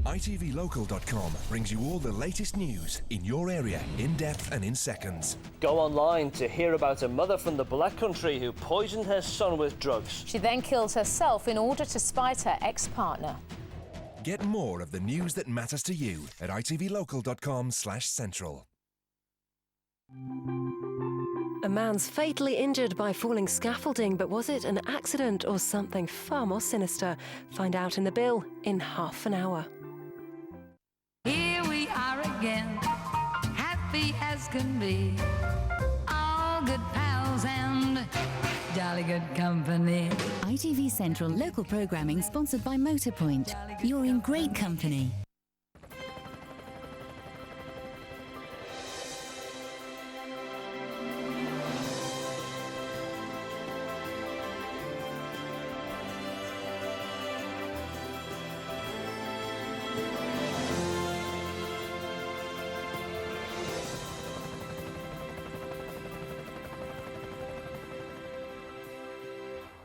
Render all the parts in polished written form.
itvlocal.com brings you all the latest news in your area, in depth and in seconds. Go online to hear about a mother from the Black Country who poisoned her son with drugs. She then killed herself in order to spite her ex-partner. Get more of the news that matters to you at itvlocal.com/central. A man's fatally injured by falling scaffolding, but was it an accident or something far more sinister? Find out in the bill in half an hour. Here we are again, happy as can be, all good pals and jolly good company. ITV Central local programming sponsored by Motorpoint. You're in great company.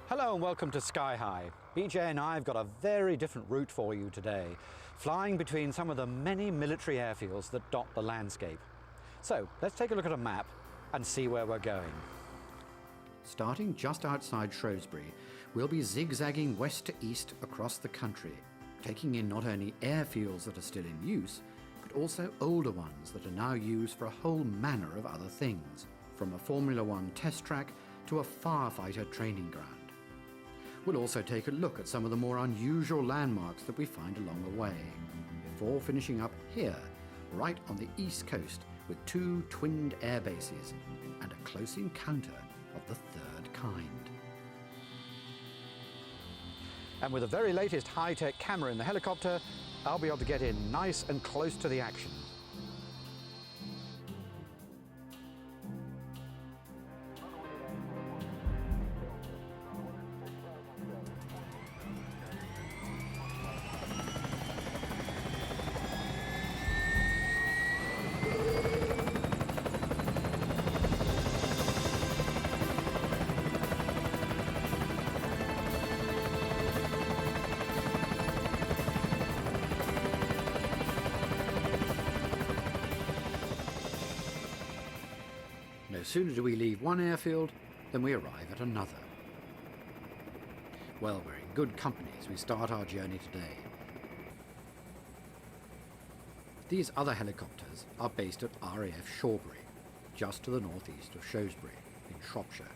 Hello and welcome to Sky High. BJ and I have got a very different route for you today, flying between some of the many military airfields that dot the landscape. So let's take a look at a map and see where we're going. Starting just outside Shrewsbury, we'll be zigzagging west to east across the country, taking in not only airfields that are still in use, but also older ones that are now used for a whole manner of other things, from a Formula One test track to a firefighter training ground. We'll also take a look at some of the more unusual landmarks that we find along the way, before finishing up here, right on the east coast, with two twinned airbases and a close encounter of the third kind. And with the very latest high-tech camera in the helicopter, I'll be able to get in nice and close to the action. No sooner do we leave one airfield than we arrive at another. Well, we're in good company as we start our journey today. These other helicopters are based at RAF Shrewsbury, just to the northeast of Shrewsbury, in Shropshire.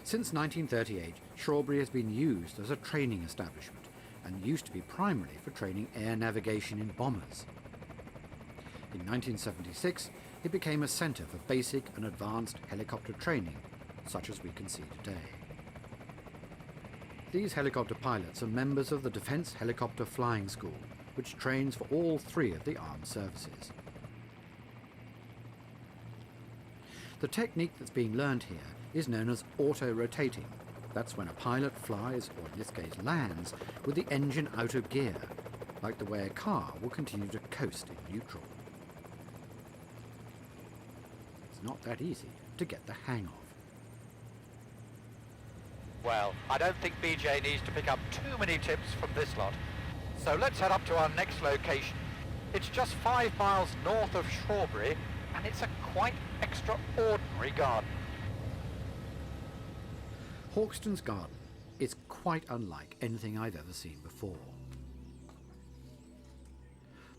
Since 1938, Shrewsbury has been used as a training establishment and used to be primarily for training air navigation in bombers. In 1976, it became a centre for basic and advanced helicopter training, such as we can see today. These helicopter pilots are members of the Defence Helicopter Flying School, which trains for all three of the armed services. The technique that's being learned here is known as auto-rotating. That's when a pilot flies, or in this case lands, with the engine out of gear, like the way a car will continue to coast in neutral. It's not that easy to get the hang of. Well, I don't think BJ needs to pick up too many tips from this lot. So let's head up to our next location. It's just 5 miles north of Shrewsbury, and it's a quite extraordinary garden. Hawkston's garden is quite unlike anything I've ever seen before.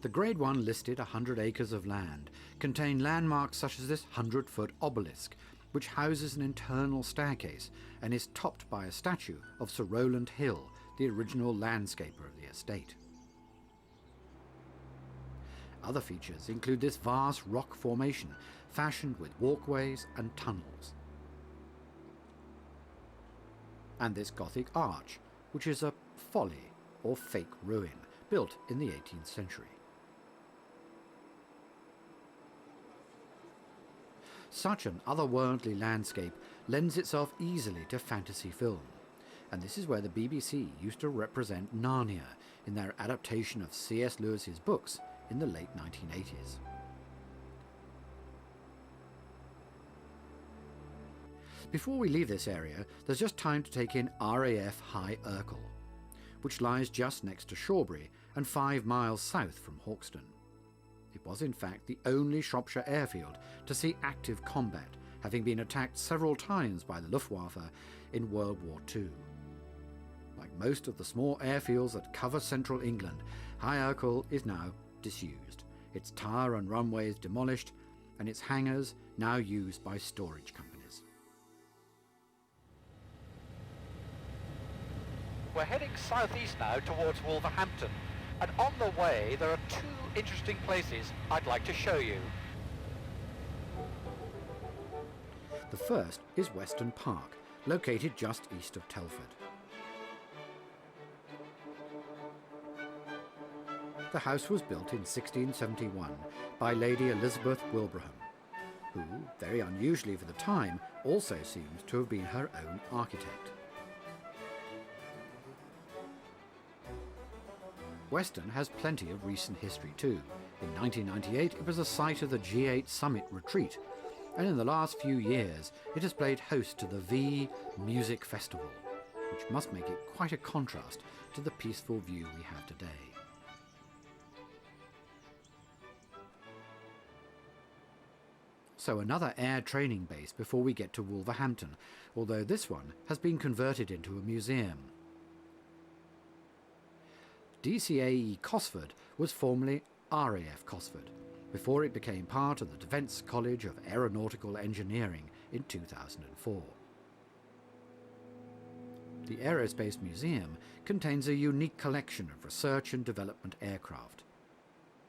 The Grade 1 listed 100 acres of land contain landmarks such as this 100-foot obelisk, which houses an internal staircase and is topped by a statue of Sir Rowland Hill, the original landscaper of the estate. Other features include this vast rock formation fashioned with walkways and tunnels, and this Gothic arch, which is a folly or fake ruin built in the 18th century. Such an otherworldly landscape lends itself easily to fantasy film, and this is where the BBC used to represent Narnia in their adaptation of C.S. Lewis's books in the late 1980s. Before we leave this area, there's just time to take in RAF High Urkel, which lies just next to Shrewsbury and 5 miles south from Hawkston. It was in fact the only Shropshire airfield to see active combat, having been attacked several times by the Luftwaffe in World War II. Like most of the small airfields that cover central England, High Ercall is now disused, its tower and runways demolished, and its hangars now used by storage companies. We're heading southeast now towards Wolverhampton, and on the way there are 2 interesting places I'd like to show you. The first is Weston Park, located just east of Telford. The house was built in 1671 by Lady Elizabeth Wilbraham, who, very unusually for the time, also seems to have been her own architect. Weston has plenty of recent history too. In 1998 it was the site of the G8 Summit Retreat, and in the last few years it has played host to the V Music Festival, which must make it quite a contrast to the peaceful view we have today. So another air training base before we get to Wolverhampton, although this one has been converted into a museum. DCAE Cosford was formerly RAF Cosford, before it became part of the Defence College of Aeronautical Engineering in 2004. The Aerospace Museum contains a unique collection of research and development aircraft.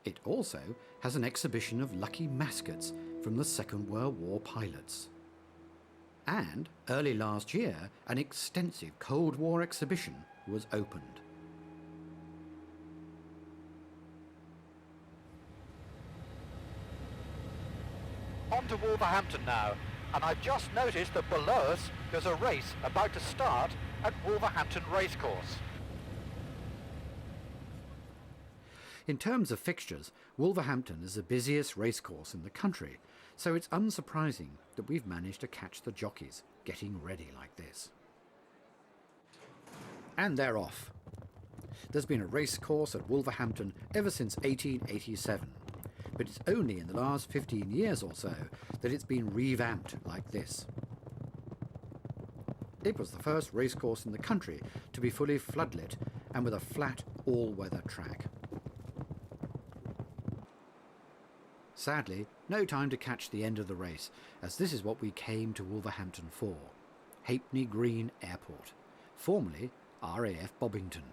It also has an exhibition of lucky mascots from the Second World War pilots. And early last year, an extensive Cold War exhibition was opened. On to Wolverhampton now, and I've just noticed that below us there's a race about to start at Wolverhampton Racecourse. In terms of fixtures, Wolverhampton is the busiest racecourse in the country, so it's unsurprising that we've managed to catch the jockeys getting ready like this. And they're off. There's been a racecourse at Wolverhampton ever since 1887, but it's only in the last 15 years or so that it's been revamped like this. It was the first racecourse in the country to be fully floodlit and with a flat, all-weather track. Sadly, no time to catch the end of the race, as this is what we came to Wolverhampton for: Halfpenny Green Airport, formerly RAF Bobbington.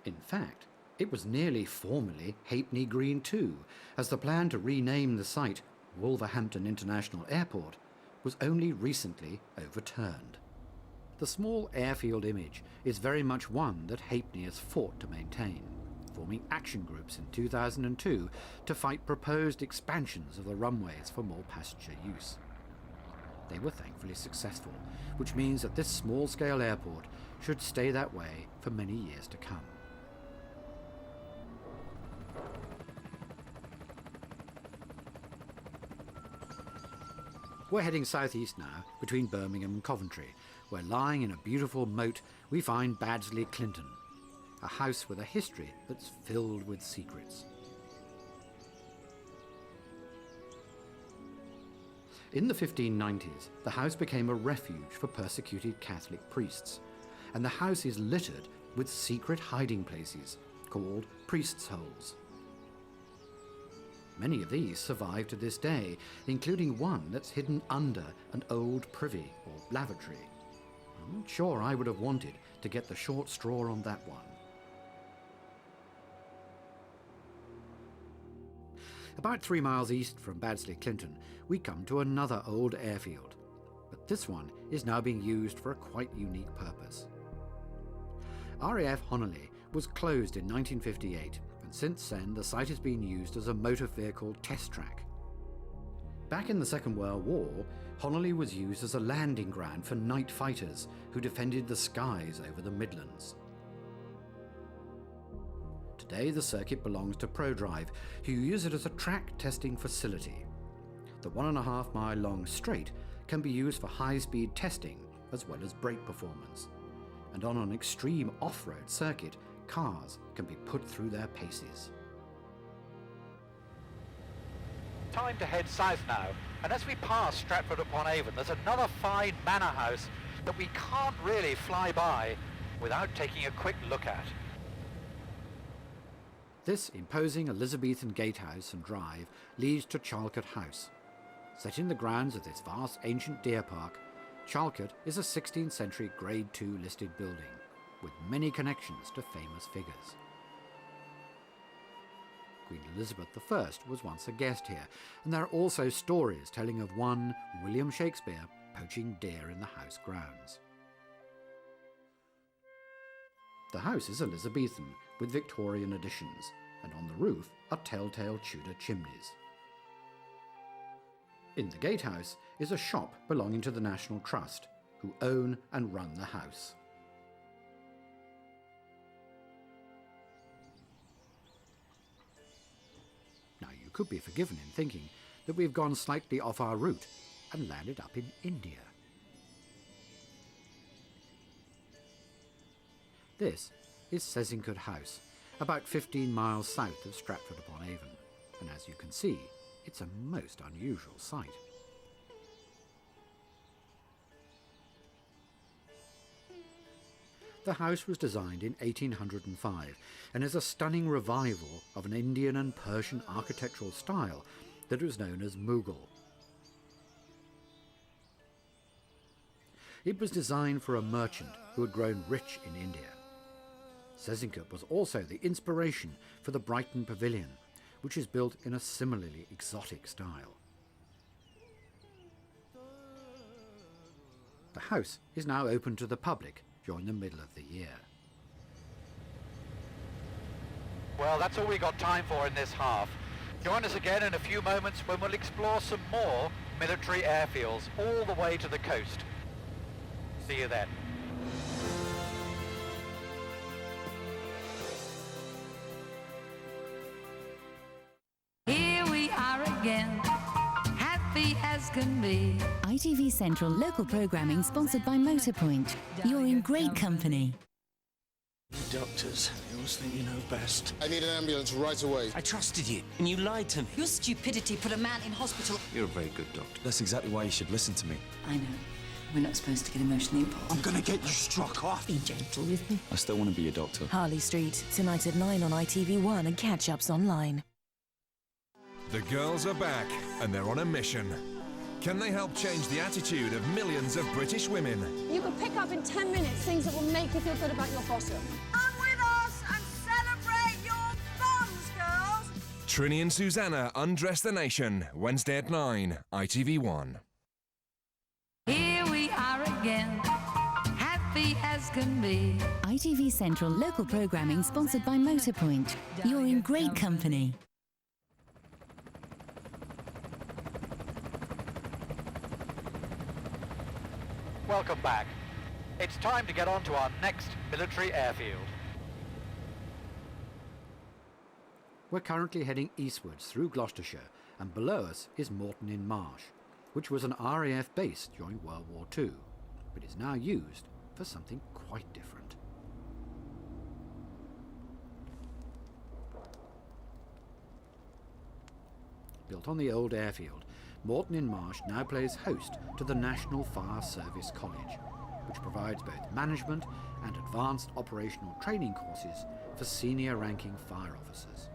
In fact, it was nearly formerly Halfpenny Green too, as the plan to rename the site Wolverhampton International Airport was only recently overturned. The small airfield image is very much one that Halfpenny has fought to maintain, forming action groups in 2002 to fight proposed expansions of the runways for more passenger use. They were thankfully successful, which means that this small-scale airport should stay that way for many years to come. We're heading southeast now, between Birmingham and Coventry, where lying in a beautiful moat we find Baddesley Clinton, a house with a history that's filled with secrets. In the 1590s, the house became a refuge for persecuted Catholic priests, and the house is littered with secret hiding places called priests' holes. Many of these survive to this day, including one that's hidden under an old privy or lavatory. I'm not sure I would have wanted to get the short straw on that one. About 3 miles east from Baddesley Clinton, we come to another old airfield, but this one is now being used for a quite unique purpose. RAF Honolly was closed in 1958, and since then the site has been used as a motor vehicle test track. Back in the Second World War, Honolly was used as a landing ground for night fighters who defended the skies over the Midlands. Today the circuit belongs to ProDrive, who use it as a track testing facility. The 1.5 mile long straight can be used for high-speed testing as well as brake performance, and on an extreme off-road circuit cars can be put through their paces. Time to head south now, and as we pass Stratford-upon-Avon, there's another fine manor house that we can't really fly by without taking a quick look at. This imposing Elizabethan gatehouse and drive leads to Charlcote House. Set in the grounds of this vast ancient deer park, Charlcote is a 16th century Grade II listed building, with many connections to famous figures. Queen Elizabeth I was once a guest here, and there are also stories telling of one William Shakespeare poaching deer in the house grounds. The house is Elizabethan, with Victorian additions, and on the roof are telltale Tudor chimneys. In the gatehouse is a shop belonging to the National Trust, who own and run the house. Now, you could be forgiven in thinking that we've gone slightly off our route and landed up in India. This is Sezincourt House, about 15 miles south of Stratford-upon-Avon, and as you can see, it's a most unusual sight. The house was designed in 1805 and is a stunning revival of an Indian and Persian architectural style that was known as Mughal. It was designed for a merchant who had grown rich in India. Sezincourt was also the inspiration for the Brighton Pavilion, which is built in a similarly exotic style. The house is now open to the public during the middle of the year. Well, that's all we got time for in this half. Join us again in a few moments when we'll explore some more military airfields all the way to the coast. See you then. Here we are again, happy as can be. ITV Central local programming sponsored by Motorpoint. You're in great company. Doctors, you always think you know best. I need an ambulance right away. I trusted you, and you lied to me. Your stupidity put a man in hospital. You're a very good doctor. That's exactly why you should listen to me. I know. We're not supposed to get emotionally involved. I'm gonna get you struck off. Be gentle with me. I still want to be a doctor. Harley Street, tonight at 9 on ITV1 and catch-ups online. The girls are back, and they're on a mission. Can they help change the attitude of millions of British women? You could pick up in 10 minutes things that will make you feel good about your bottom. Come with us and celebrate your bums, girls! Trini and Susanna undress the nation, Wednesday at 9, ITV1. Here we are again, happy as can be. ITV Central local programming sponsored by Motorpoint. You're in great company. Welcome back. It's time to get on to our next military airfield. We're currently heading eastwards through Gloucestershire, and below us is Moreton-in-Marsh, which was an RAF base during World War II, but is now used for something quite different. Built on the old airfield, Moreton-in-Marsh now plays host to the National Fire Service College, which provides both management and advanced operational training courses for senior ranking fire officers.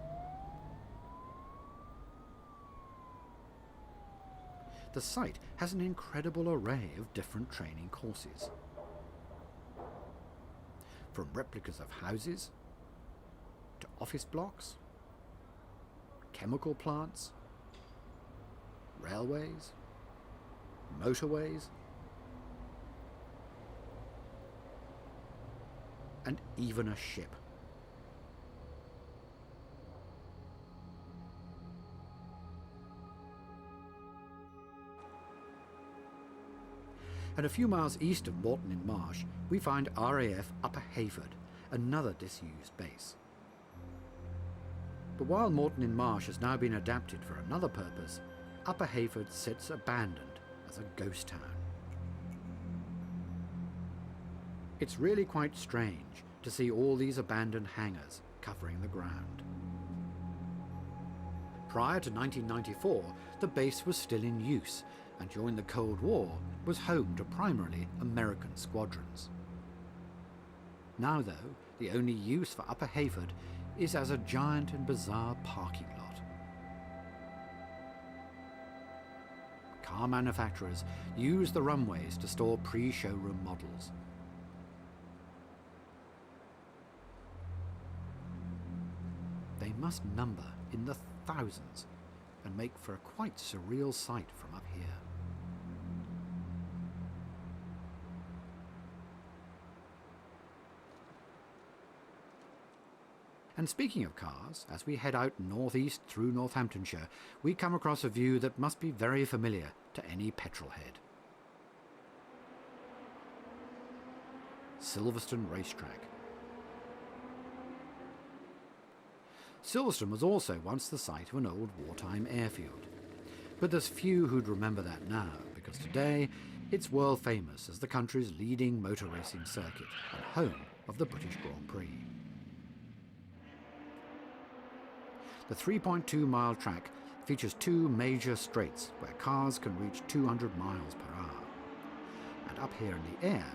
The site has an incredible array of different training courses, from replicas of houses to office blocks, chemical plants, railways, motorways, and even a ship. And a few miles east of Moreton-in-Marsh, we find RAF Upper Hayford, another disused base. But while Moreton-in-Marsh has now been adapted for another purpose, Upper Hayford sits abandoned as a ghost town. It's really quite strange to see all these abandoned hangars covering the ground. Prior to 1994, the base was still in use, and during the Cold War was home to primarily American squadrons. Now, though, the only use for Upper Hayford is as a giant and bizarre parking lot. Car manufacturers use the runways to store pre-showroom models. They must number in the thousands and make for a quite surreal sight from up here. And speaking of cars, as we head out northeast through Northamptonshire, we come across a view that must be very familiar to any petrolhead. Silverstone Racetrack. Silverstone was also once the site of an old wartime airfield. But there's few who'd remember that now, because today it's world famous as the country's leading motor racing circuit and home of the British Grand Prix. The 3.2-mile track features two major straights where cars can reach 200 miles per hour. And up here in the air,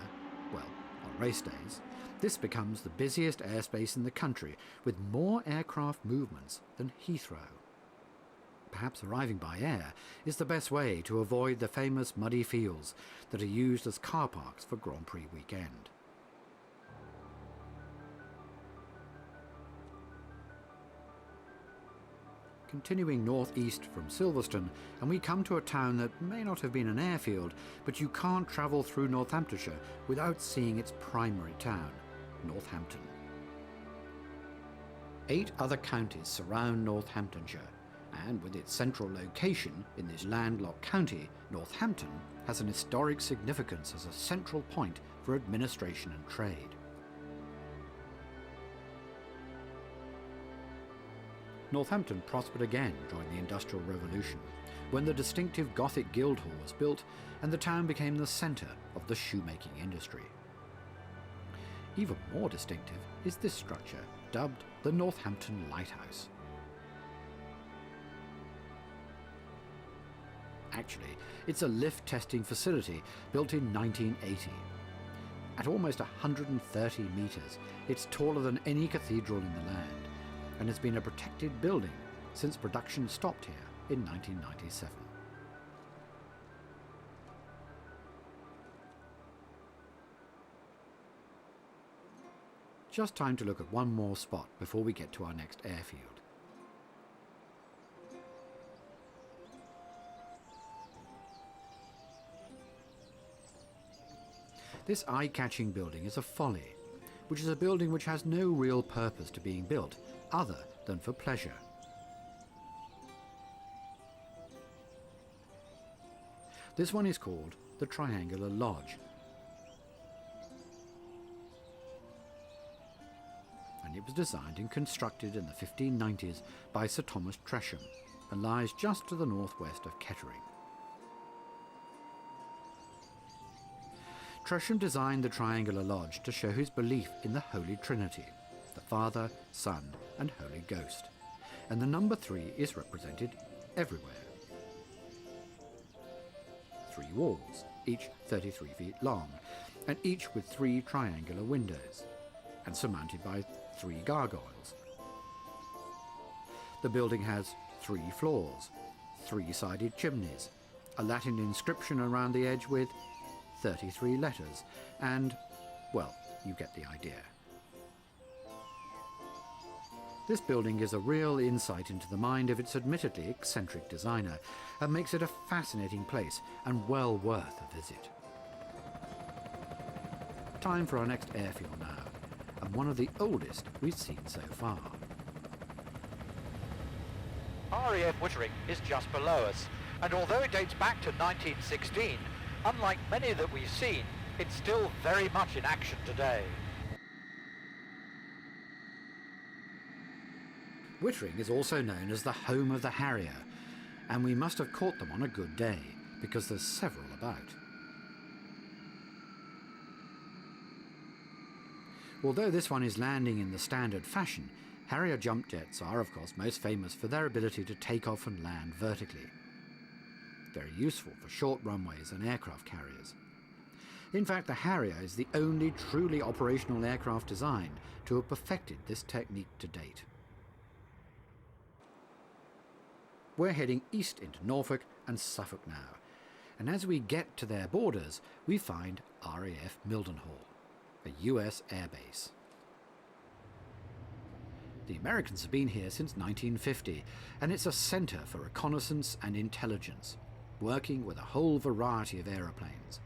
well, on race days, this becomes the busiest airspace in the country, with more aircraft movements than Heathrow. Perhaps arriving by air is the best way to avoid the famous muddy fields that are used as car parks for Grand Prix weekend. Continuing northeast from Silverstone, and we come to a town that may not have been an airfield, but you can't travel through Northamptonshire without seeing its primary town, Northampton. 8 other counties surround Northamptonshire, and with its central location in this landlocked county, Northampton has an historic significance as a central point for administration and trade. Northampton prospered again during the Industrial Revolution, when the distinctive Gothic Guildhall was built and the town became the centre of the shoemaking industry. Even more distinctive is this structure, dubbed the Northampton Lighthouse. Actually, it's a lift testing facility built in 1980. At almost 130 metres, it's taller than any cathedral in the land, and has been a protected building since production stopped here in 1997. Just time to look at one more spot before we get to our next airfield. This eye-catching building is a folly, which is a building which has no real purpose to being built other than for pleasure. This one is called the Triangular Lodge, and it was designed and constructed in the 1590s by Sir Thomas Tresham and lies just to the northwest of Kettering. Tresham designed the Triangular Lodge to show his belief in the Holy Trinity, the Father, Son and Holy Ghost, and the number 3 is represented everywhere. 3 walls, each 33 feet long, and each with 3 triangular windows, and surmounted by 3 gargoyles. The building has 3 floors, 3-sided chimneys, a Latin inscription around the edge with 33 letters, and, well, you get the idea. This building is a real insight into the mind of its admittedly eccentric designer, and makes it a fascinating place and well worth a visit. Time for our next airfield now, and one of the oldest we've seen so far. RAF Wittering is just below us, and although it dates back to 1916, unlike many that we've seen, it's still very much in action today. Wittering is also known as the home of the Harrier, and we must have caught them on a good day, because there's several about. Although this one is landing in the standard fashion, Harrier jump jets are, of course, most famous for their ability to take off and land vertically. Very useful for short runways and aircraft carriers. In fact, the Harrier is the only truly operational aircraft designed to have perfected this technique to date. We're heading east into Norfolk and Suffolk now, and as we get to their borders, we find RAF Mildenhall, a US airbase. The Americans have been here since 1950, and it's a centre for reconnaissance and intelligence, working with a whole variety of aeroplanes,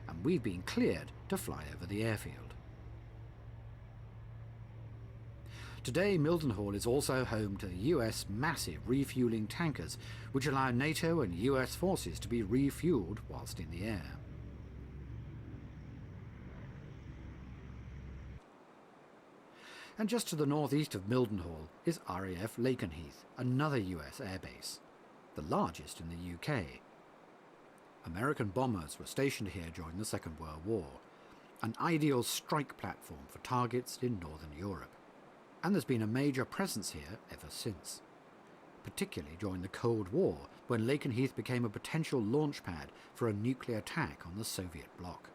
and we've been cleared to fly over the airfield. Today, Mildenhall is also home to the US massive refuelling tankers, which allow NATO and US forces to be refueled whilst in the air. And just to the northeast of Mildenhall is RAF Lakenheath, another US airbase, the largest in the UK. American bombers were stationed here during the Second World War, an ideal strike platform for targets in Northern Europe. And there's been a major presence here ever since, particularly during the Cold War, when Lakenheath became a potential launch pad for a nuclear attack on the Soviet bloc.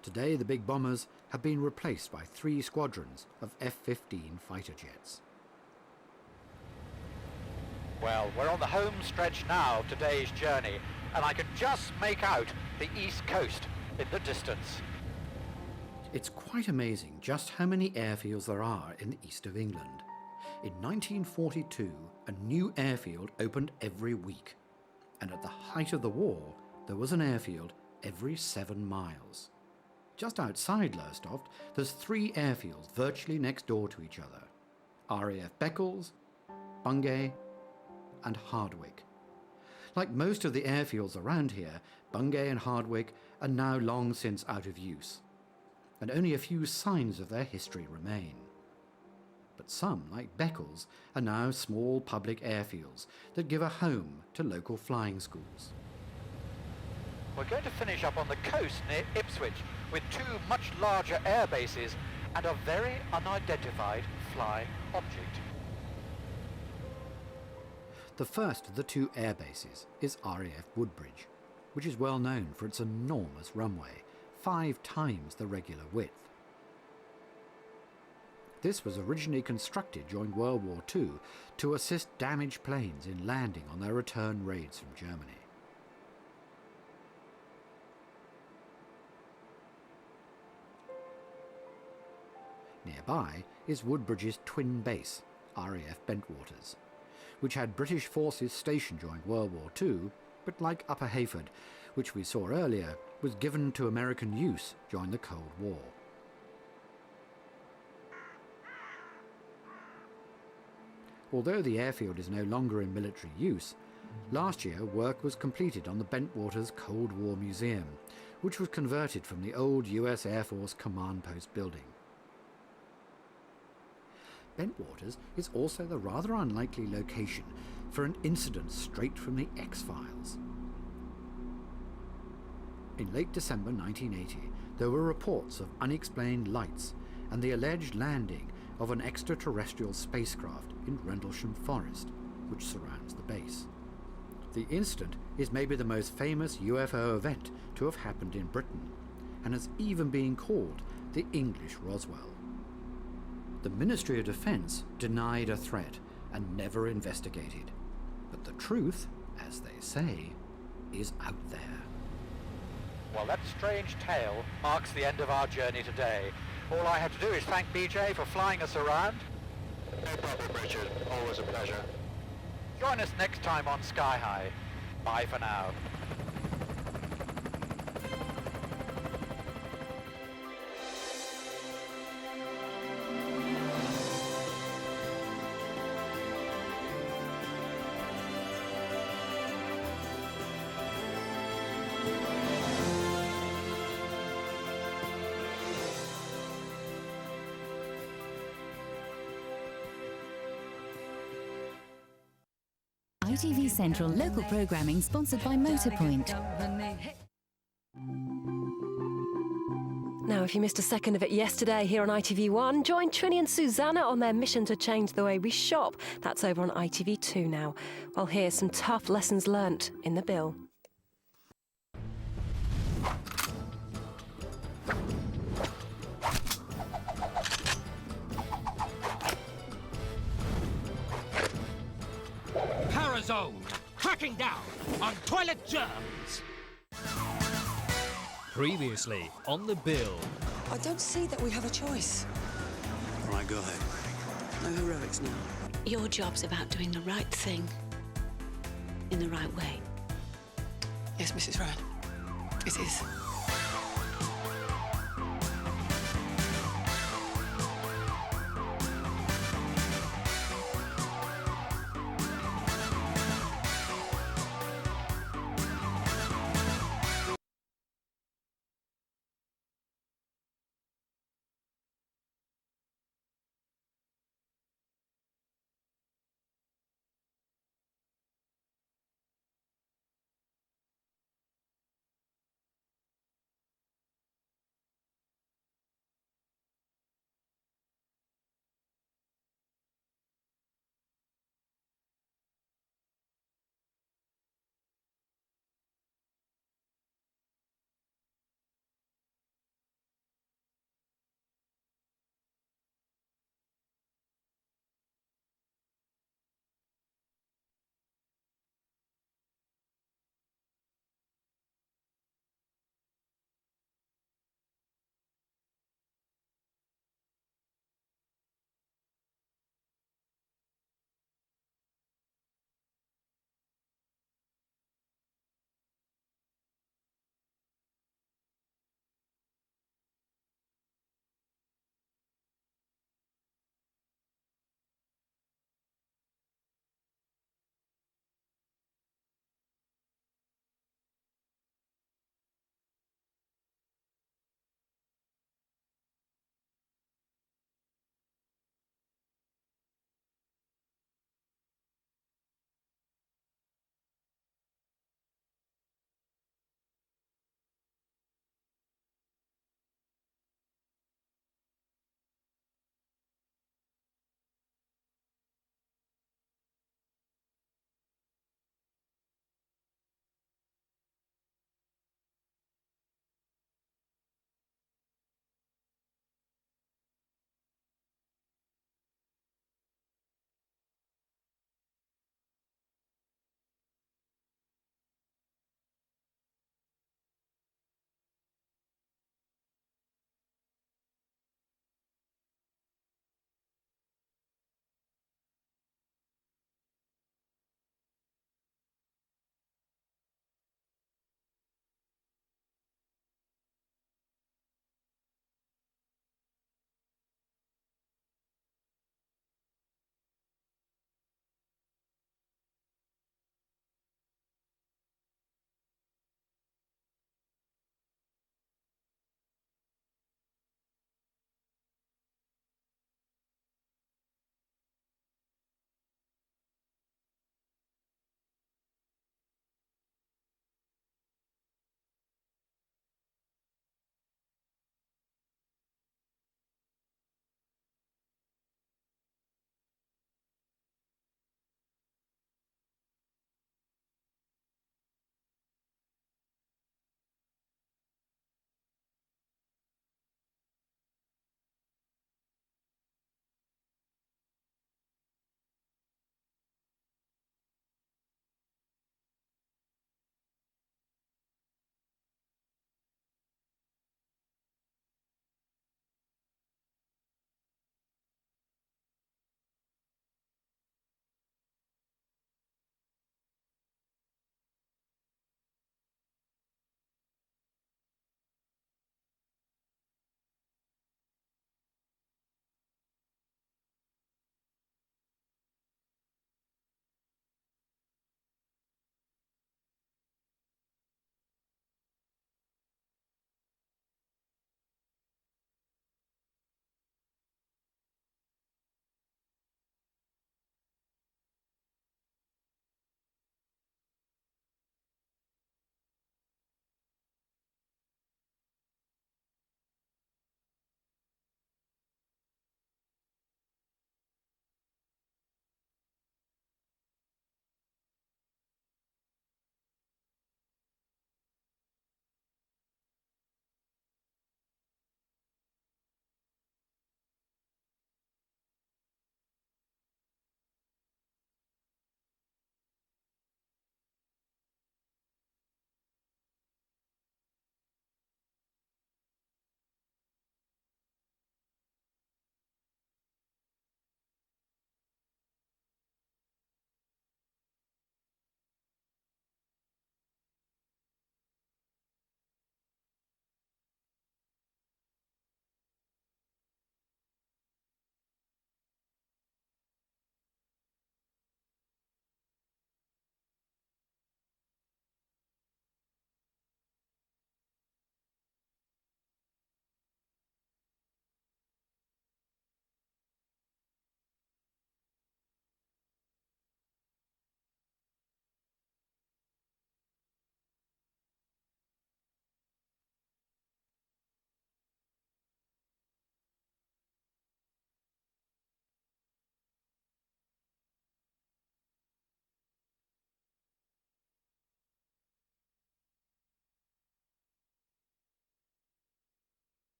Today, the big bombers have been replaced by 3 squadrons of F-15 fighter jets. Well, we're on the home stretch now of today's journey, and I can just make out the east coast in the distance. It's quite amazing just how many airfields there are in the east of England. In 1942, a new airfield opened every week, and at the height of the war, there was an airfield every 7 miles. Just outside Lowestoft, there's 3 airfields virtually next door to each other: RAF Beccles, Bungay, and Hardwick. Like most of the airfields around here, Bungay and Hardwick are now long since out of use, and only a few signs of their history remain. But some, like Beccles, are now small public airfields that give a home to local flying schools. We're going to finish up on the coast near Ipswich with 2 much larger air bases and a very unidentified flying object. The first of the 2 air bases is RAF Woodbridge, which is well known for its enormous runway, 5 times the regular width. This was originally constructed during World War II to assist damaged planes in landing on their return raids from Germany. Nearby is Woodbridge's twin base, RAF Bentwaters, which had British forces stationed during World War II, but like Upper Heyford, which we saw earlier, was given to American use during the Cold War. Although the airfield is no longer in military use, last year work was completed on the Bentwaters Cold War Museum, which was converted from the old US Air Force Command Post building. Bentwaters is also the rather unlikely location for an incident straight from the X-Files. In late December 1980, there were reports of unexplained lights and the alleged landing of an extraterrestrial spacecraft in Rendlesham Forest, which surrounds the base. The incident is maybe the most famous UFO event to have happened in Britain, and has even been called the English Roswell. The Ministry of Defence denied a threat and never investigated, but the truth, as they say, is out there. Well, that strange tale marks the end of our journey today. All I have to do is thank BJ for flying us around. No problem, Richard. Always a pleasure. Join us next time on Sky High. Bye for now. ITV Central local programming sponsored by Motorpoint. Now, if you missed a second of it yesterday here on ITV1, join Trini and Susanna on their mission to change the way we shop. That's over on ITV2 now. Well, here's some tough lessons learnt in the bill. Parazone, cracking down on toilet germs. Previously on the bill. I don't see that we have a choice. All right, go ahead. No heroics now. Your job's about doing the right thing in the right way. Yes, Mrs. Ryan. It is.